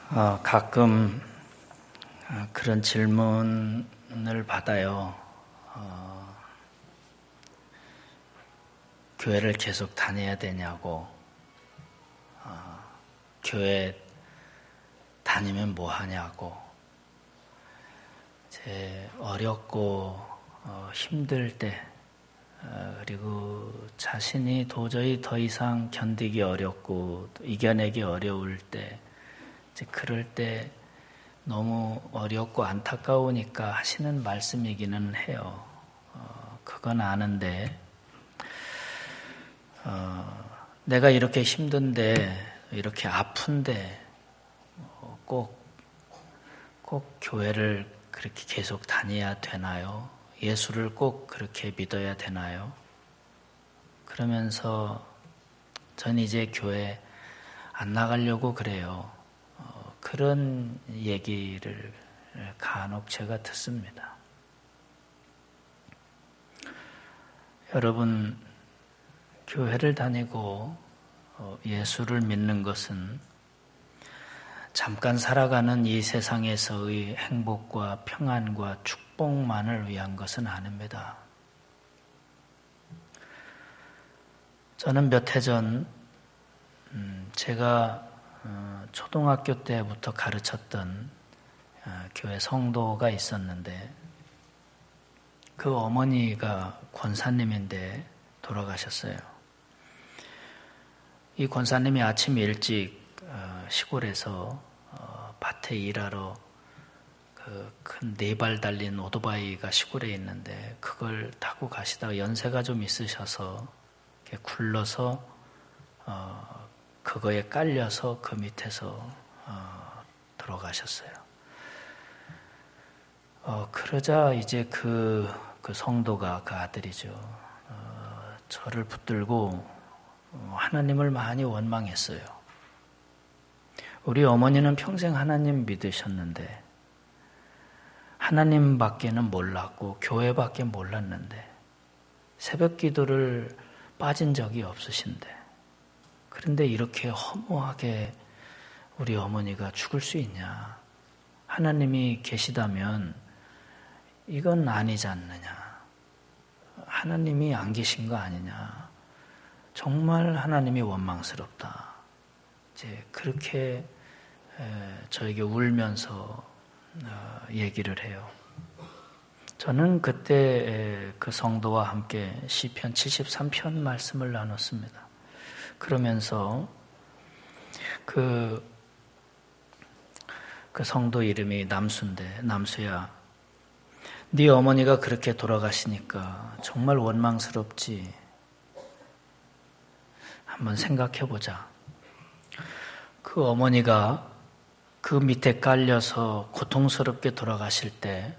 가끔 그런 질문을 받아요. 교회를 계속 다녀야 되냐고, 교회 다니면 뭐 하냐고, 어렵고 힘들 때, 그리고 자신이 도저히 더 이상 견디기 어렵고 이겨내기 어려울 때, 그럴 때 너무 어렵고 안타까우니까 하시는 말씀이기는 해요. 그건 아는데, 내가 이렇게 힘든데, 이렇게 아픈데, 꼭 교회를 그렇게 계속 다녀야 되나요? 예수를 꼭 그렇게 믿어야 되나요? 그러면서 전 이제 교회 안 나가려고 그래요. 그런 얘기를 간혹 제가 듣습니다. 여러분, 교회를 다니고 예수를 믿는 것은 잠깐 살아가는 이 세상에서의 행복과 평안과 축복만을 위한 것은 아닙니다. 저는 몇 해 전 제가 초등학교 때부터 가르쳤던 교회 성도가 있었는데, 그 어머니가 권사님인데 돌아가셨어요. 이 권사님이 아침 일찍 시골에서 밭에 일하러 그 큰 4발 달린 오토바이가 시골에 있는데, 그걸 타고 가시다가 연세가 좀 있으셔서 굴러서 그거에 깔려서 그 밑에서 돌아가셨어요. 그러자 이제 그 성도가, 그 아들이죠, 저를 붙들고 하나님을 많이 원망했어요. 우리 어머니는 평생 하나님 믿으셨는데, 하나님밖에는 몰랐고 교회밖에 몰랐는데, 새벽 기도를 빠진 적이 없으신데, 그런데 이렇게 허무하게 우리 어머니가 죽을 수 있냐? 하나님이 계시다면 이건 아니지 않느냐? 하나님이 안 계신 거 아니냐? 정말 하나님이 원망스럽다. 이제 그렇게 저에게 울면서 얘기를 해요. 저는 그때 그 성도와 함께 시편 73편 말씀을 나눴습니다. 그러면서 그 성도 이름이 남수인데, 남수야, 네 어머니가 그렇게 돌아가시니까 정말 원망스럽지. 한번 생각해보자. 그 어머니가 그 밑에 깔려서 고통스럽게 돌아가실 때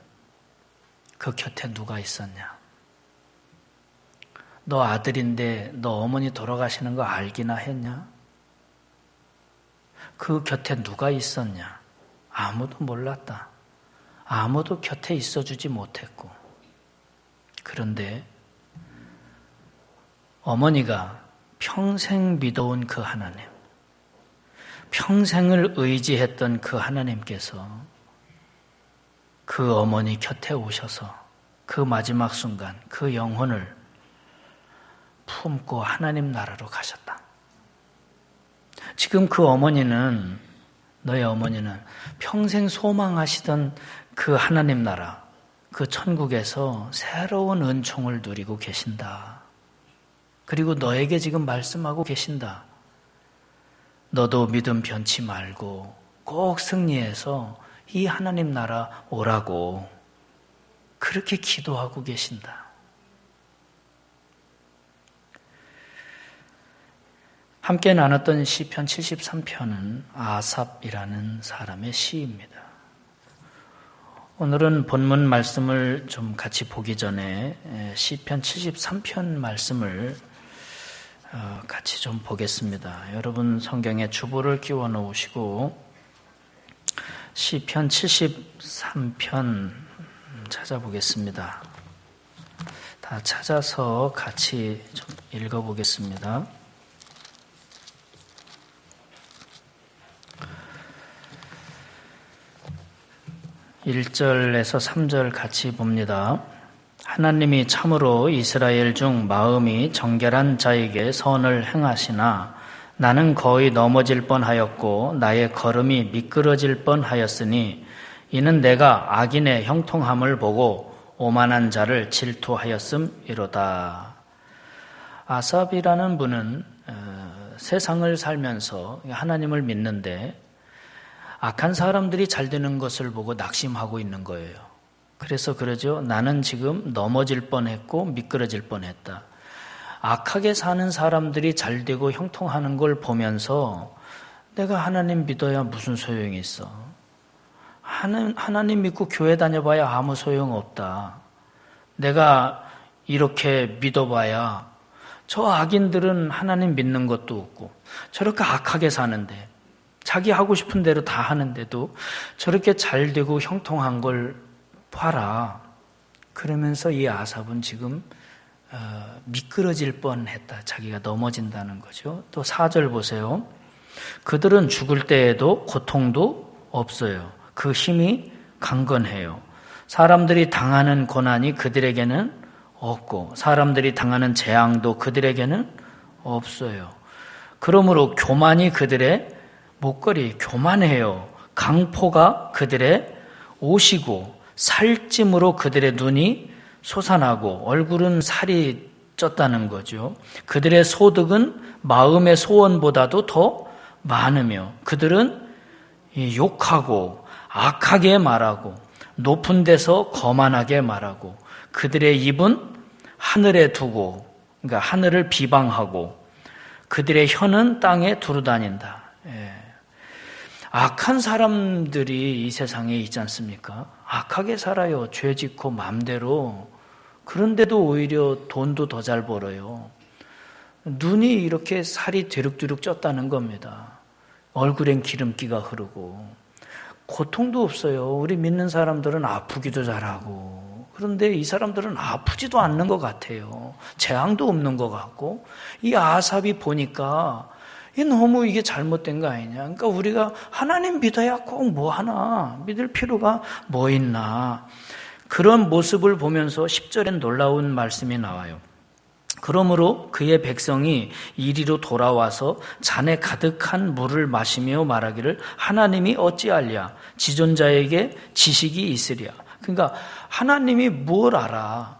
그 곁에 누가 있었냐? 너 아들인데 너 어머니 돌아가시는 거 알기나 했냐? 그 곁에 누가 있었냐? 아무도 몰랐다. 아무도 곁에 있어주지 못했고. 그런데 어머니가 평생 믿어온 그 하나님, 평생을 의지했던 그 하나님께서 그 어머니 곁에 오셔서 그 마지막 순간 그 영혼을 품고 하나님 나라로 가셨다. 지금 그 어머니는, 너의 어머니는 평생 소망하시던 그 하나님 나라, 그 천국에서 새로운 은총을 누리고 계신다. 그리고 너에게 지금 말씀하고 계신다. 너도 믿음 변치 말고 꼭 승리해서 이 하나님 나라 오라고 그렇게 기도하고 계신다. 함께 나눴던 시편 73편은 아삽이라는 사람의 시입니다. 오늘은 본문 말씀을 좀 같이 보기 전에 시편 73편 말씀을 같이 좀 보겠습니다. 여러분 성경에 주보를 끼워 놓으시고 시편 73편 찾아보겠습니다. 다 찾아서 같이 좀 읽어보겠습니다. 1절에서 3절 같이 봅니다. 하나님이 참으로 이스라엘 중 마음이 정결한 자에게 선을 행하시나 나는 거의 넘어질 뻔하였고 나의 걸음이 미끄러질 뻔하였으니 이는 내가 악인의 형통함을 보고 오만한 자를 질투하였음이로다. 아삽이라는 분은 세상을 살면서 하나님을 믿는데 악한 사람들이 잘 되는 것을 보고 낙심하고 있는 거예요. 그래서 그러죠. 나는 지금 넘어질 뻔했고 미끄러질 뻔했다. 악하게 사는 사람들이 잘 되고 형통하는 걸 보면서 내가 하나님 믿어야 무슨 소용이 있어. 하나님 믿고 교회 다녀봐야 아무 소용없다. 내가 이렇게 믿어봐야 저 악인들은 하나님 믿는 것도 없고 저렇게 악하게 사는데 자기 하고 싶은 대로 다 하는데도 저렇게 잘 되고 형통한 걸 봐라. 그러면서 이 아삽은 지금 미끄러질 뻔했다. 자기가 넘어진다는 거죠. 또 4절 보세요. 그들은 죽을 때에도 고통도 없어요. 그 힘이 강건해요. 사람들이 당하는 고난이 그들에게는 없고 사람들이 당하는 재앙도 그들에게는 없어요. 그러므로 교만이 그들의 목걸이, 교만해요. 강포가 그들의 옷이고 살찜으로 그들의 눈이 솟아나고 얼굴은 살이 쪘다는 거죠. 그들의 소득은 마음의 소원보다도 더 많으며 그들은 욕하고 악하게 말하고 높은 데서 거만하게 말하고 그들의 입은 하늘에 두고 그러니까 하늘을 비방하고 그들의 혀는 땅에 두루다닌다. 악한 사람들이 이 세상에 있지 않습니까? 악하게 살아요. 죄 짓고 맘대로. 그런데도 오히려 돈도 더 잘 벌어요. 눈이 이렇게 살이 뒤룩뒤룩 쪘다는 겁니다. 얼굴엔 기름기가 흐르고 고통도 없어요. 우리 믿는 사람들은 아프기도 잘하고 그런데 이 사람들은 아프지도 않는 것 같아요. 재앙도 없는 것 같고 이 아삽이 보니까 너무 이게 잘못된 거 아니냐. 그러니까 우리가 하나님 믿어야 꼭 뭐 하나 믿을 필요가 뭐 있나. 그런 모습을 보면서 10절엔 놀라운 말씀이 나와요. 그러므로 그의 백성이 이리로 돌아와서 잔에 가득한 물을 마시며 말하기를 하나님이 어찌알랴 지존자에게 지식이 있으랴. 그러니까 하나님이 뭘 알아.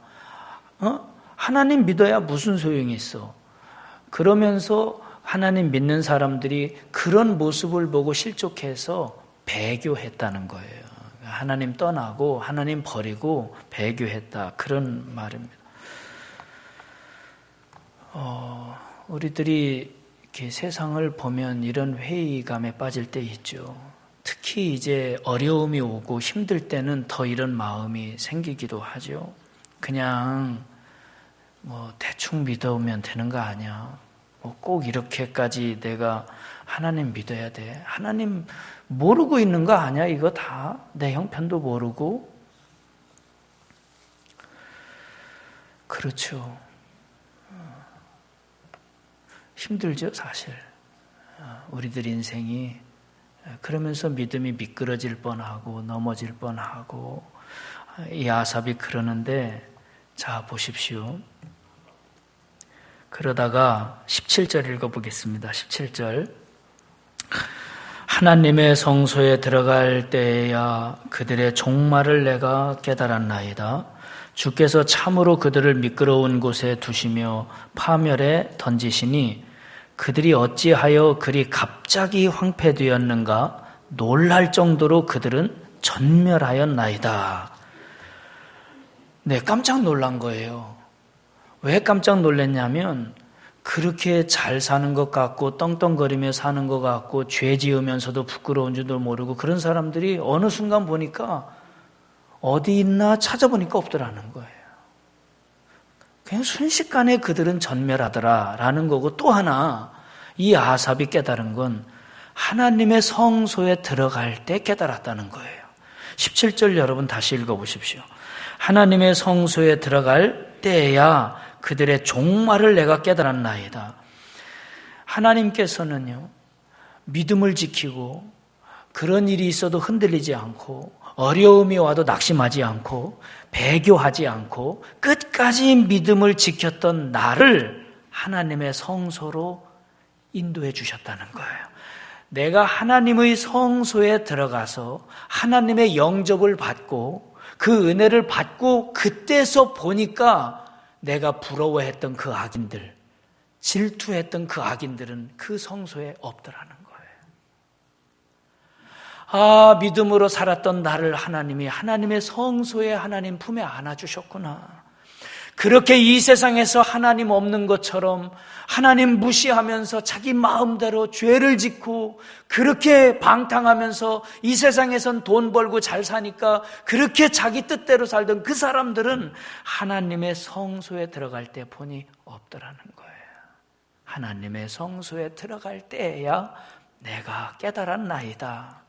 하나님 믿어야 무슨 소용이 있어. 그러면서 하나님 믿는 사람들이 그런 모습을 보고 실족해서 배교했다는 거예요. 하나님 떠나고 하나님 버리고 배교했다. 그런 말입니다. 우리들이 이렇게 세상을 보면 이런 회의감에 빠질 때 있죠. 특히 이제 어려움이 오고 힘들 때는 더 이런 마음이 생기기도 하죠. 그냥 대충 믿어오면 되는 거 아니야. 꼭 이렇게까지 내가 하나님 믿어야 돼. 하나님 모르고 있는 거 아니야? 이거 다 내 형편도 모르고. 그렇죠. 힘들죠, 사실. 우리들 인생이. 그러면서 믿음이 미끄러질 뻔하고 넘어질 뻔하고 이 아삽이 그러는데 자 보십시오. 그러다가 17절 읽어보겠습니다. 17절 하나님의 성소에 들어갈 때에야 그들의 종말을 내가 깨달았나이다. 주께서 참으로 그들을 미끄러운 곳에 두시며 파멸에 던지시니 그들이 어찌하여 그리 갑자기 황폐되었는가 놀랄 정도로 그들은 전멸하였나이다. 네, 깜짝 놀란 거예요. 왜 깜짝 놀랐냐면 그렇게 잘 사는 것 같고 떵떵거리며 사는 것 같고 죄 지으면서도 부끄러운 줄도 모르고 그런 사람들이 어느 순간 보니까 어디 있나 찾아보니까 없더라는 거예요. 그냥 순식간에 그들은 전멸하더라라는 거고 또 하나 이 아삽이 깨달은 건 하나님의 성소에 들어갈 때 깨달았다는 거예요. 17절 여러분 다시 읽어보십시오. 하나님의 성소에 들어갈 때야 그들의 종말을 내가 깨달았나이다. 하나님께서는요 믿음을 지키고 그런 일이 있어도 흔들리지 않고 어려움이 와도 낙심하지 않고 배교하지 않고 끝까지 믿음을 지켰던 나를 하나님의 성소로 인도해 주셨다는 거예요. 내가 하나님의 성소에 들어가서 하나님의 영접을 받고 그 은혜를 받고 그때서 보니까 내가 부러워했던 그 악인들, 질투했던 그 악인들은 그 성소에 없더라는 거예요. 믿음으로 살았던 나를 하나님이 하나님의 성소에 하나님 품에 안아주셨구나. 그렇게 이 세상에서 하나님 없는 것처럼 하나님 무시하면서 자기 마음대로 죄를 짓고 그렇게 방탕하면서 이 세상에선 돈 벌고 잘 사니까 그렇게 자기 뜻대로 살던 그 사람들은 하나님의 성소에 들어갈 때 보니 없더라는 거예요. 하나님의 성소에 들어갈 때에야 내가 깨달았나이다.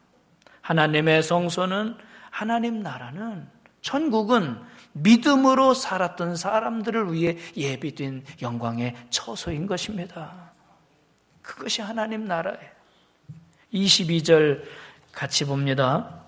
하나님의 성소는, 하나님 나라는, 천국은 믿음으로 살았던 사람들을 위해 예비된 영광의 처소인 것입니다. 그것이 하나님 나라예요. 22절 같이 봅니다.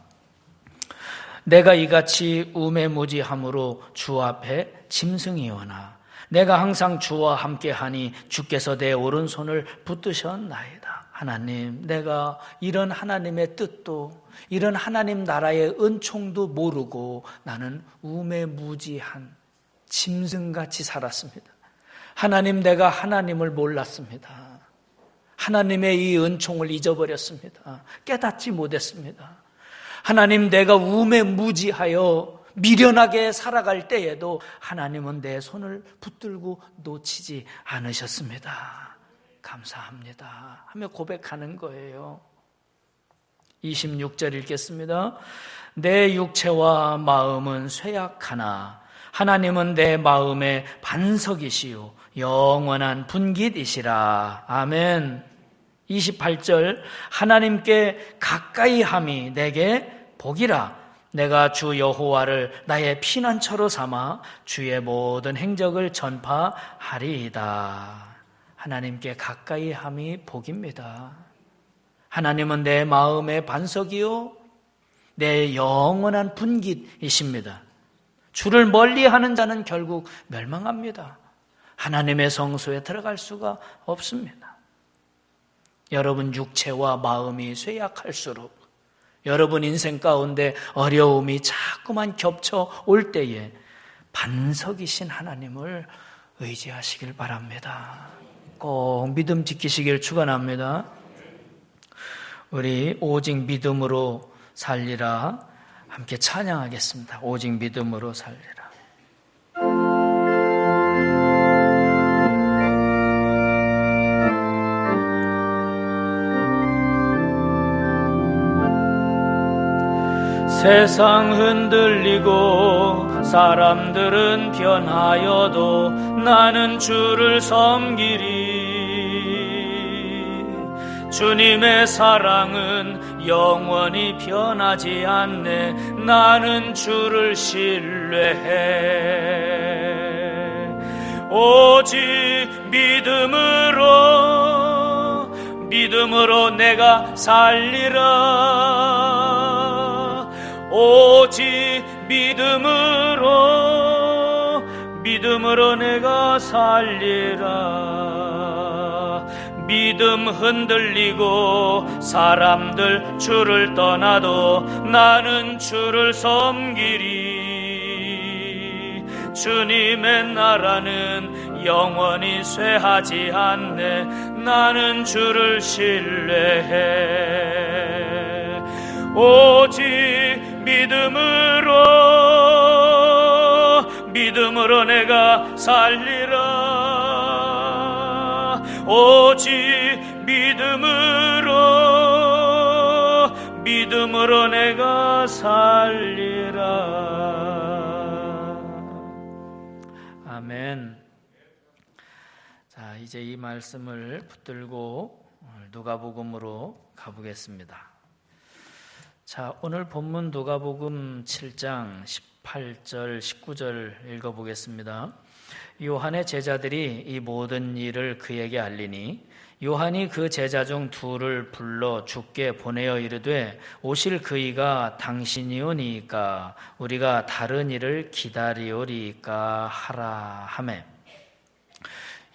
내가 이같이 우매무지함으로 주 앞에 짐승이오나 내가 항상 주와 함께하니 주께서 내 오른손을 붙드셨나이다. 하나님, 내가 이런 하나님의 뜻도 이런 하나님 나라의 은총도 모르고 나는 우매무지한 짐승같이 살았습니다. 하나님, 내가 하나님을 몰랐습니다. 하나님의 이 은총을 잊어버렸습니다. 깨닫지 못했습니다. 하나님, 내가 우매무지하여 미련하게 살아갈 때에도 하나님은 내 손을 붙들고 놓치지 않으셨습니다. 감사합니다 하며 고백하는 거예요. 26절 읽겠습니다. 내 육체와 마음은 쇠약하나 하나님은 내 마음의 반석이시요 영원한 분깃이시라. 아멘. 28절 하나님께 가까이함이 내게 복이라. 내가 주 여호와를 나의 피난처로 삼아 주의 모든 행적을 전파하리이다. 하나님께 가까이함이 복입니다. 하나님은 내 마음의 반석이요 내 영원한 분깃이십니다. 주를 멀리하는 자는 결국 멸망합니다. 하나님의 성소에 들어갈 수가 없습니다. 여러분 육체와 마음이 쇠약할수록 여러분 인생 가운데 어려움이 자꾸만 겹쳐 올 때에 반석이신 하나님을 의지하시길 바랍니다. 꼭 믿음 지키시길 축원합니다. 우리 오직 믿음으로 살리라 함께 찬양하겠습니다. 오직 믿음으로 살리라. 세상 흔들리고 사람들은 변하여도 나는 주를 섬기리. 주님의 사랑은 영원히 변하지 않네. 나는 주를 신뢰해. 오직 믿음으로 내가 살리라. 오직 믿음으로 내가 살리라. 믿음 흔들리고 사람들 주를 떠나도 나는 주를 섬기리. 주님의 나라는 영원히 쇠하지 않네. 나는 주를 신뢰해. 오직 믿음으로 내가 살리라. 오직 믿음으로 내가 살리라. 아멘. 자, 이제 이 말씀을 붙들고 누가복음으로 가보겠습니다. 자, 오늘 본문 누가복음 7장 18절 19절 읽어보겠습니다. 요한의 제자들이 이 모든 일을 그에게 알리니 요한이 그 제자 중 둘을 불러 주께 보내어 이르되 오실 그이가 당신이오니이까 우리가 다른 일을 기다리오리이까 하라 하매.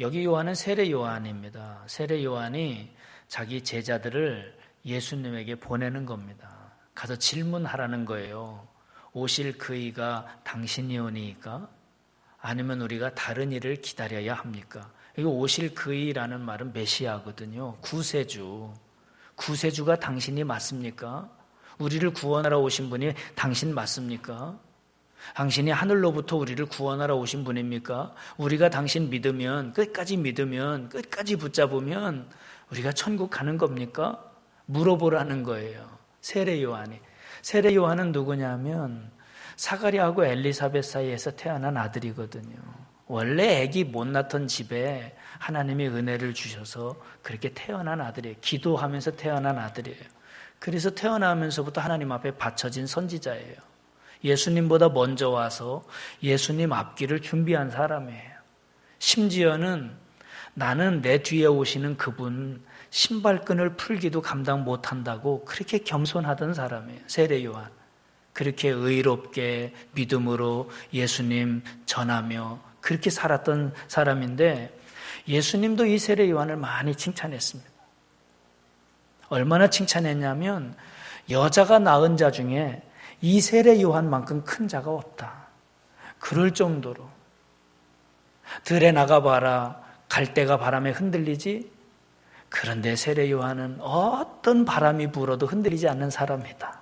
여기 요한은 세례 요한입니다. 세례 요한이 자기 제자들을 예수님에게 보내는 겁니다. 가서 질문하라는 거예요. 오실 그이가 당신이오니이까? 아니면 우리가 다른 일을 기다려야 합니까? 이거 오실 그이라는 말은 메시아거든요. 구세주. 구세주가 당신이 맞습니까? 우리를 구원하러 오신 분이 당신 맞습니까? 당신이 하늘로부터 우리를 구원하러 오신 분입니까? 우리가 당신 믿으면, 끝까지 붙잡으면 우리가 천국 가는 겁니까? 물어보라는 거예요. 세례 요한이. 세례 요한은 누구냐면 사가랴하고 엘리사벳 사이에서 태어난 아들이거든요. 원래 아기 못 낳던 집에 하나님이 은혜를 주셔서 그렇게 태어난 아들이에요. 기도하면서 태어난 아들이에요. 그래서 태어나면서부터 하나님 앞에 바쳐진 선지자예요. 예수님보다 먼저 와서 예수님 앞길을 준비한 사람이에요. 심지어는 나는 내 뒤에 오시는 그분 신발끈을 풀기도 감당 못한다고 그렇게 겸손하던 사람이에요. 세례 요한. 그렇게 의롭게 믿음으로 예수님 전하며 그렇게 살았던 사람인데 예수님도 이 세례 요한을 많이 칭찬했습니다. 얼마나 칭찬했냐면 여자가 낳은 자 중에 이 세례 요한만큼 큰 자가 없다. 그럴 정도로 들에 나가봐라. 갈대가 바람에 흔들리지? 그런데 세례 요한은 어떤 바람이 불어도 흔들리지 않는 사람이다.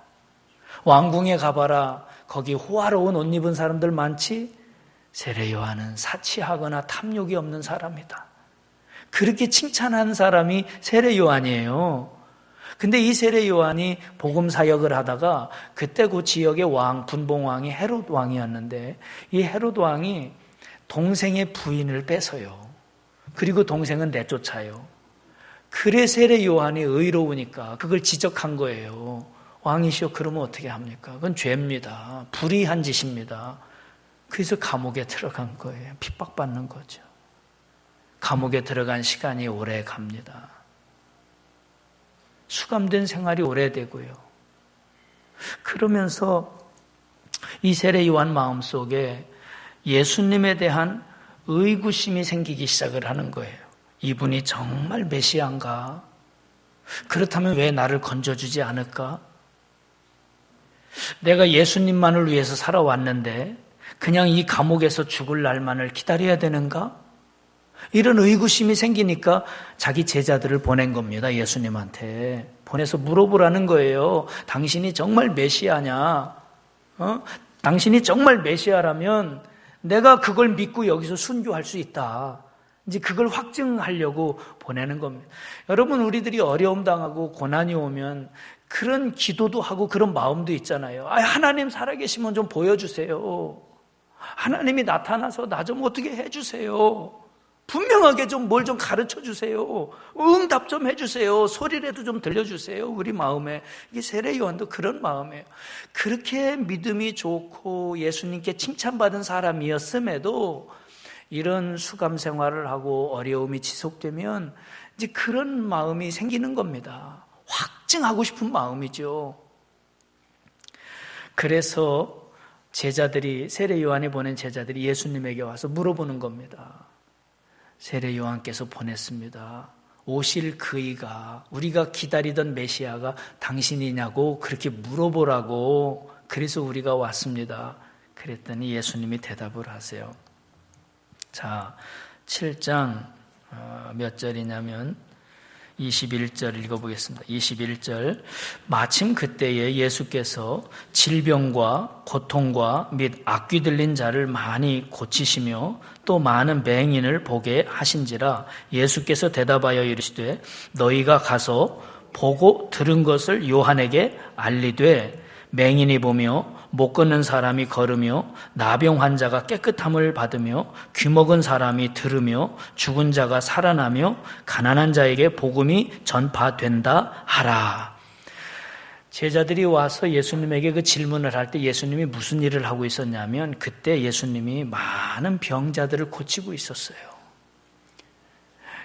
왕궁에 가봐라. 거기 호화로운 옷 입은 사람들 많지? 세례 요한은 사치하거나 탐욕이 없는 사람이다. 그렇게 칭찬한 사람이 세례 요한이에요. 근데 이 세례 요한이 복음 사역을 하다가 그때 그 지역의 왕, 분봉왕이 헤롯 왕이었는데 이 헤롯 왕이 동생의 부인을 뺏어요. 그리고 동생은 내쫓아요. 그래 세례 요한이 의로우니까 그걸 지적한 거예요. 왕이시여 그러면 어떻게 합니까? 그건 죄입니다. 불의한 짓입니다. 그래서 감옥에 들어간 거예요. 핍박받는 거죠. 감옥에 들어간 시간이 오래 갑니다. 수감된 생활이 오래되고요. 그러면서 이 세례 요한 마음속에 예수님에 대한 의구심이 생기기 시작을 하는 거예요. 이분이 정말 메시아인가? 그렇다면 왜 나를 건져주지 않을까? 내가 예수님만을 위해서 살아왔는데 그냥 이 감옥에서 죽을 날만을 기다려야 되는가? 이런 의구심이 생기니까 자기 제자들을 보낸 겁니다. 예수님한테. 보내서 물어보라는 거예요. 당신이 정말 메시아냐? 당신이 정말 메시아라면 내가 그걸 믿고 여기서 순교할 수 있다. 이제 그걸 확증하려고 보내는 겁니다. 여러분, 우리들이 어려움 당하고 고난이 오면 그런 기도도 하고 그런 마음도 있잖아요. 하나님 살아계시면 좀 보여주세요. 하나님이 나타나서 나 좀 어떻게 해주세요. 분명하게 좀 뭘 좀 가르쳐 주세요. 응답 좀 해주세요. 소리라도 좀 들려주세요. 우리 마음에. 이게 세례 요한도 그런 마음이에요. 그렇게 믿음이 좋고 예수님께 칭찬받은 사람이었음에도 이런 수감 생활을 하고 어려움이 지속되면 이제 그런 마음이 생기는 겁니다. 확증하고 싶은 마음이죠. 그래서 제자들이, 세례 요한이 보낸 제자들이 예수님에게 와서 물어보는 겁니다. 세례 요한께서 보냈습니다. 오실 그이가, 우리가 기다리던 메시아가 당신이냐고 그렇게 물어보라고, 그래서 우리가 왔습니다. 그랬더니 예수님이 대답을 하세요. 자, 7장 몇 절이냐면 21절 읽어보겠습니다. 21절. 마침 그때에 예수께서 질병과 고통과 및 악귀 들린 자를 많이 고치시며 또 많은 맹인을 보게 하신지라. 예수께서 대답하여 이르시되 너희가 가서 보고 들은 것을 요한에게 알리되 맹인이 보며 못 걷는 사람이 걸으며 나병 환자가 깨끗함을 받으며 귀먹은 사람이 들으며 죽은 자가 살아나며 가난한 자에게 복음이 전파된다 하라. 제자들이 와서 예수님에게 그 질문을 할 때 예수님이 무슨 일을 하고 있었냐면 그때 예수님이 많은 병자들을 고치고 있었어요.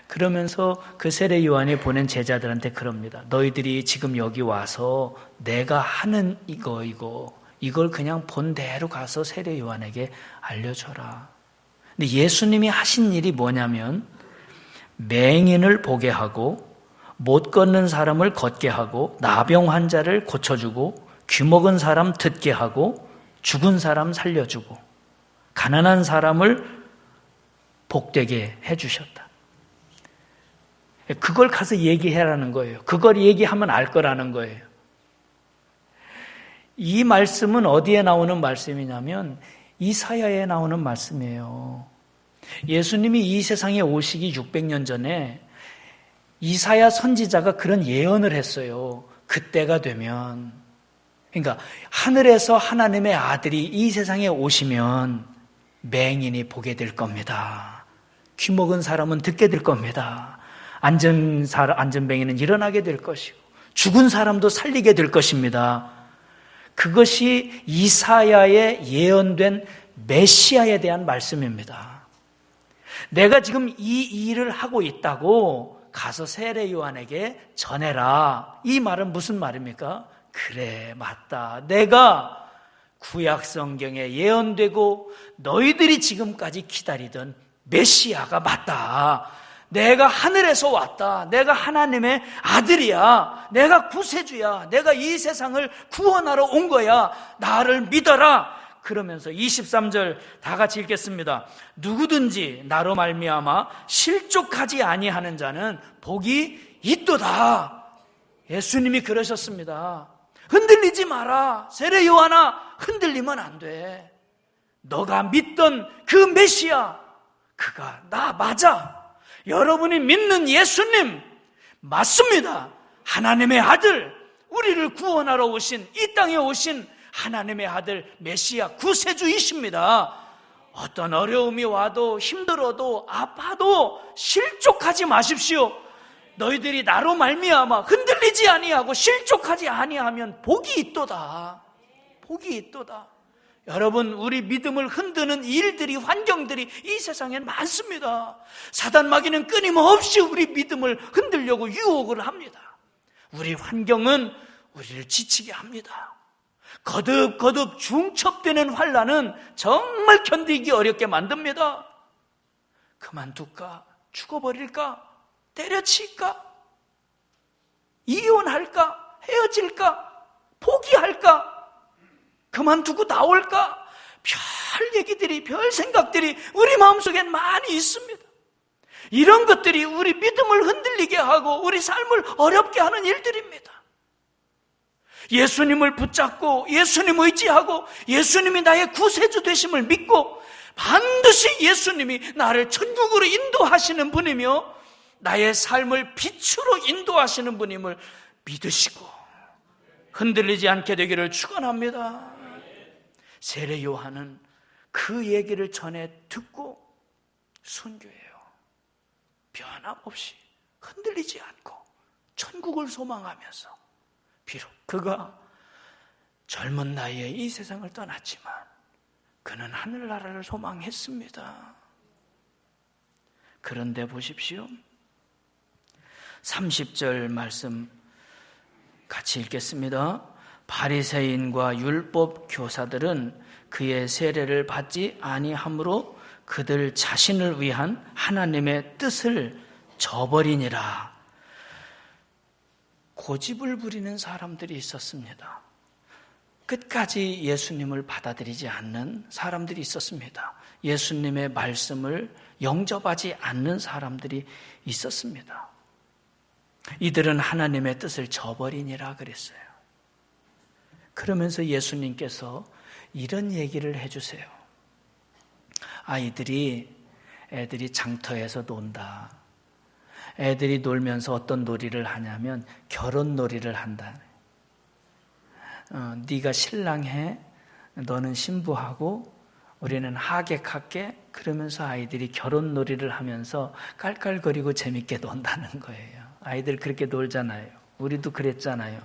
그러면서 그 세례 요한이 보낸 제자들한테 그럽니다. 너희들이 지금 여기 와서 내가 하는 이걸 그냥 본대로 가서 세례 요한에게 알려줘라. 근데 예수님이 하신 일이 뭐냐면 맹인을 보게 하고 못 걷는 사람을 걷게 하고 나병 환자를 고쳐주고 귀 먹은 사람 듣게 하고 죽은 사람 살려주고 가난한 사람을 복되게 해주셨다. 그걸 가서 얘기해라는 거예요. 그걸 얘기하면 알 거라는 거예요. 이 말씀은 어디에 나오는 말씀이냐면 이사야에 나오는 말씀이에요. 예수님이 이 세상에 오시기 600년 전에 이사야 선지자가 그런 예언을 했어요. 그때가 되면, 그러니까 하늘에서 하나님의 아들이 이 세상에 오시면 맹인이 보게 될 겁니다. 귀 먹은 사람은 듣게 될 겁니다. 안전뱅이는 일어나게 될 것이고 죽은 사람도 살리게 될 것입니다. 그것이 이사야에 예언된 메시아에 대한 말씀입니다. 내가 지금 이 일을 하고 있다고 가서 세례 요한에게 전해라. 이 말은 무슨 말입니까? 그래, 맞다. 내가 구약 성경에 예언되고 너희들이 지금까지 기다리던 메시아가 맞다. 내가 하늘에서 왔다. 내가 하나님의 아들이야. 내가 구세주야. 내가 이 세상을 구원하러 온 거야. 나를 믿어라. 그러면서 23절 다 같이 읽겠습니다. 누구든지 나로 말미암아 실족하지 아니하는 자는 복이 있도다. 예수님이 그러셨습니다. 흔들리지 마라. 세례 요한아, 흔들리면 안 돼. 너가 믿던 그 메시아, 그가 나 맞아. 여러분이 믿는 예수님 맞습니다. 하나님의 아들, 우리를 구원하러 오신, 이 땅에 오신 하나님의 아들 메시아 구세주이십니다. 어떤 어려움이 와도 힘들어도 아파도 실족하지 마십시오. 너희들이 나로 말미암아 흔들리지 아니하고 실족하지 아니하면 복이 있도다. 복이 있도다. 여러분, 우리 믿음을 흔드는 일들이, 환경들이 이 세상엔 많습니다. 사단 마귀는 끊임없이 우리 믿음을 흔들려고 유혹을 합니다. 우리 환경은 우리를 지치게 합니다. 거듭거듭 중첩되는 환난은 정말 견디기 어렵게 만듭니다. 그만둘까? 죽어버릴까? 때려칠까? 이혼할까? 헤어질까? 포기할까? 그만두고 나올까? 별 얘기들이, 별 생각들이 우리 마음속엔 많이 있습니다. 이런 것들이 우리 믿음을 흔들리게 하고 우리 삶을 어렵게 하는 일들입니다. 예수님을 붙잡고 예수님 의지하고 예수님이 나의 구세주 되심을 믿고 반드시 예수님이 나를 천국으로 인도하시는 분이며 나의 삶을 빛으로 인도하시는 분임을 믿으시고 흔들리지 않게 되기를 축원합니다. 세례 요한은 그 얘기를 전해 듣고 순교해요. 변함없이 흔들리지 않고 천국을 소망하면서 비록 그가 젊은 나이에 이 세상을 떠났지만 그는 하늘나라를 소망했습니다. 그런데 보십시오. 30절 말씀 같이 읽겠습니다. 바리새인과 율법 교사들은 그의 세례를 받지 아니하므로 그들 자신을 위한 하나님의 뜻을 저버리니라. 고집을 부리는 사람들이 있었습니다. 끝까지 예수님을 받아들이지 않는 사람들이 있었습니다. 예수님의 말씀을 영접하지 않는 사람들이 있었습니다. 이들은 하나님의 뜻을 저버리니라 그랬어요. 그러면서 예수님께서 이런 얘기를 해주세요. 애들이 장터에서 논다. 애들이 놀면서 어떤 놀이를 하냐면 결혼놀이를 한다. 네가 신랑해, 너는 신부하고 우리는 하객할게. 그러면서 아이들이 결혼놀이를 하면서 깔깔거리고 재밌게 논다는 거예요. 아이들 그렇게 놀잖아요. 우리도 그랬잖아요.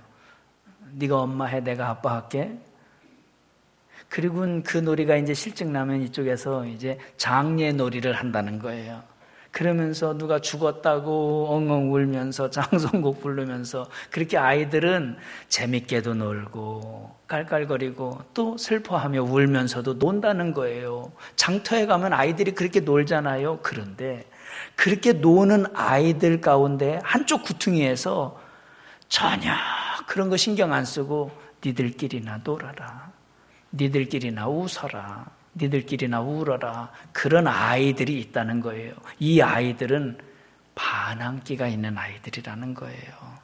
네가 엄마 해, 내가 아빠 할게. 그리고 그 놀이가 이제 실증 나면 이쪽에서 이제 장례 놀이를 한다는 거예요. 그러면서 누가 죽었다고 엉엉 울면서 장송곡 부르면서 그렇게 아이들은 재밌게도 놀고 깔깔거리고 또 슬퍼하며 울면서도 논다는 거예요. 장터에 가면 아이들이 그렇게 놀잖아요. 그런데 그렇게 노는 아이들 가운데 한쪽 구퉁이에서 전혀 그런 거 신경 안 쓰고 니들끼리나 놀아라, 니들끼리나 웃어라, 니들끼리나 울어라, 그런 아이들이 있다는 거예요. 이 아이들은 반항기가 있는 아이들이라는 거예요.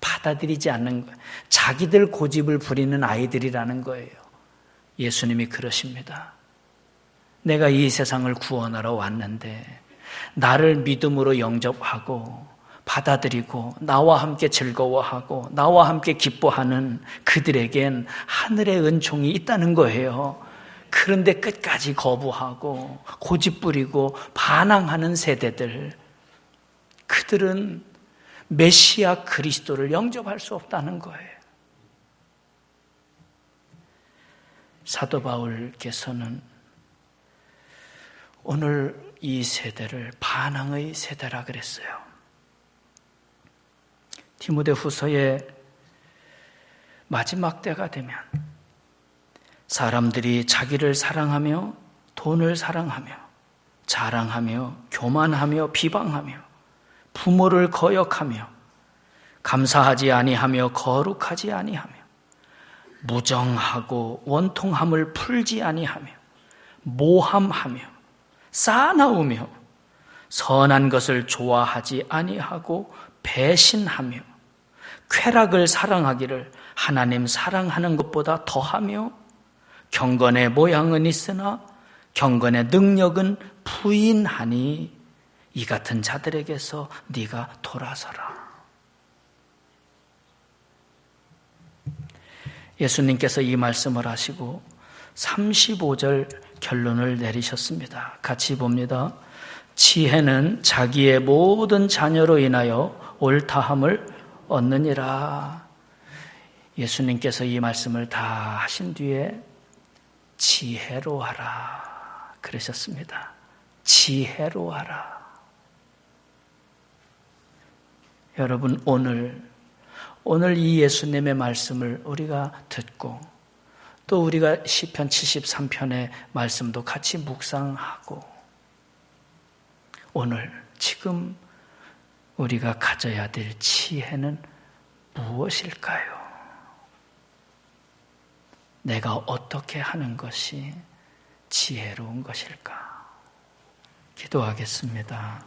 받아들이지 않는 거예요. 자기들 고집을 부리는 아이들이라는 거예요. 예수님이 그러십니다. 내가 이 세상을 구원하러 왔는데 나를 믿음으로 영접하고 받아들이고 나와 함께 즐거워하고 나와 함께 기뻐하는 그들에겐 하늘의 은총이 있다는 거예요. 그런데 끝까지 거부하고 고집부리고 반항하는 세대들, 그들은 메시아 그리스도를 영접할 수 없다는 거예요. 사도 바울께서는 오늘 이 세대를 반항의 세대라 그랬어요. 디모데후서의 마지막 때가 되면 사람들이 자기를 사랑하며 돈을 사랑하며 자랑하며 교만하며 비방하며 부모를 거역하며 감사하지 아니하며 거룩하지 아니하며 무정하고 원통함을 풀지 아니하며 모함하며 싸나우며 선한 것을 좋아하지 아니하고 배신하며 쾌락을 사랑하기를 하나님 사랑하는 것보다 더하며 경건의 모양은 있으나 경건의 능력은 부인하니 이 같은 자들에게서 네가 돌아서라. 예수님께서 이 말씀을 하시고 35절 결론을 내리셨습니다. 같이 봅니다. 지혜는 자기의 모든 자녀로 인하여 옳다함을 얻느니라. 예수님께서 이 말씀을 다 하신 뒤에 지혜로 하라 그러셨습니다. 지혜로 하라. 여러분, 오늘 이 예수님의 말씀을 우리가 듣고 또 우리가 시편 73편의 말씀도 같이 묵상하고 오늘 지금 우리가 가져야 될 지혜는 무엇일까요? 내가 어떻게 하는 것이 지혜로운 것일까? 기도하겠습니다.